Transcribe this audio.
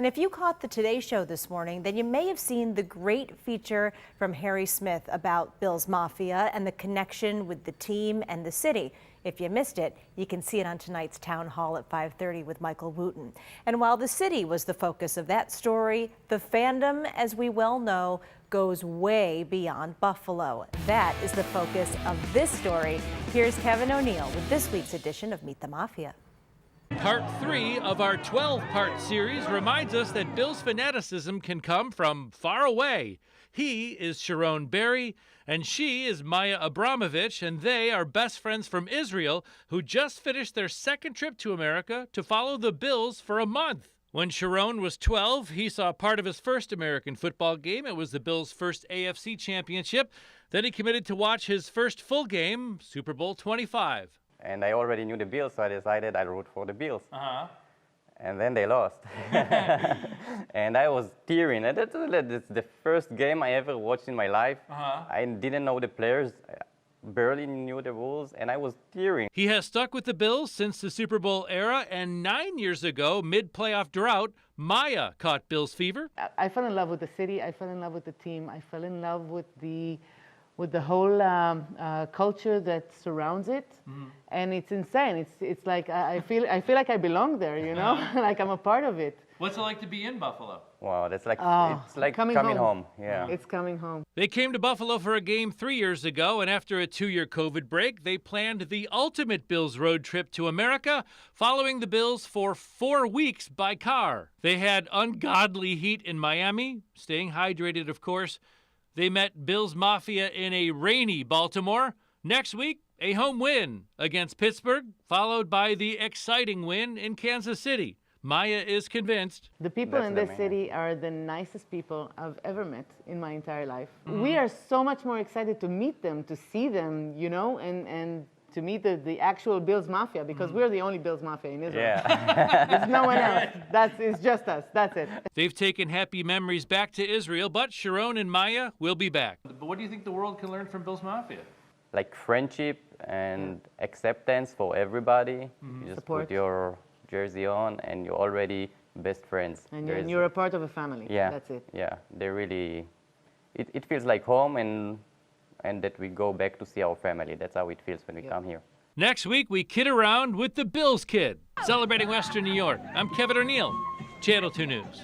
And if you caught the Today Show this morning, then you may have seen the great feature from Harry Smith about bills-mafia and the connection with the team and the city. If you missed it, you can see it on tonight's town hall at 5:30 with Michael Wooten. And while the city was the focus of that story, the fandom, as we well know, goes way beyond Buffalo. That is the focus of this story. Here's Kevin O'Neill with this week's edition of Meet the Mafia. Part 3 of our 12-part series reminds us that Bills fanaticism can come from far away. He is Sharon Berry, and she is Maya Abramovich, and they are best friends from Israel who just finished their second trip to America to follow the Bills for a month. When Sharon was 12, he saw part of his first American football game. It was the Bills' first AFC championship. Then he committed to watch his first full game, Super Bowl 25. And I already knew the Bills, so I decided I'd root for the Bills. And then they lost. And I was tearing. And that's the first game I ever watched in my life. I didn't know the players, barely knew the rules, and I was tearing. He has stuck with the Bills since the Super Bowl era, and 9 years ago, mid-playoff drought, Maya caught Bills fever. I fell in love with the city. I fell in love with the team. I fell in love with the whole culture that surrounds it, and it's insane. It's like I feel like I belong there, you know, like I'm a part of it. What's it like to be in Buffalo? Wow, that's like it's like coming home. Yeah, it's coming home. They came to Buffalo for a game 3 years ago, and after a 2-year COVID break, they planned the ultimate Bills road trip to America, following the Bills for 4 weeks by car. They had ungodly heat in Miami, staying hydrated, of course. They met Bills Mafia in a rainy Baltimore. Next week, a home win against Pittsburgh, followed by the exciting win in Kansas City. Maya is convinced. The people in this city are the nicest people I've ever met in my entire life. We are so much more excited to meet them, to see them, you know, and to meet the actual Bills Mafia, because we're the only Bills Mafia in Israel. yeah. There's no one else. It's just us. That's it. They've taken happy memories back to Israel, but Sharon and Maya will be back. But what do you think the world can learn from Bills Mafia? Like friendship and acceptance for everybody. You just Support. put your jersey on and you're already best friends. And you're a part of a family. Yeah, That's it. Yeah, they really, it feels like home, and that we go back to see our family. That's how it feels when we come here. Next week, we kid around with the Bills Kid, celebrating Western New York. I'm Kevin O'Neill, Channel 2 News.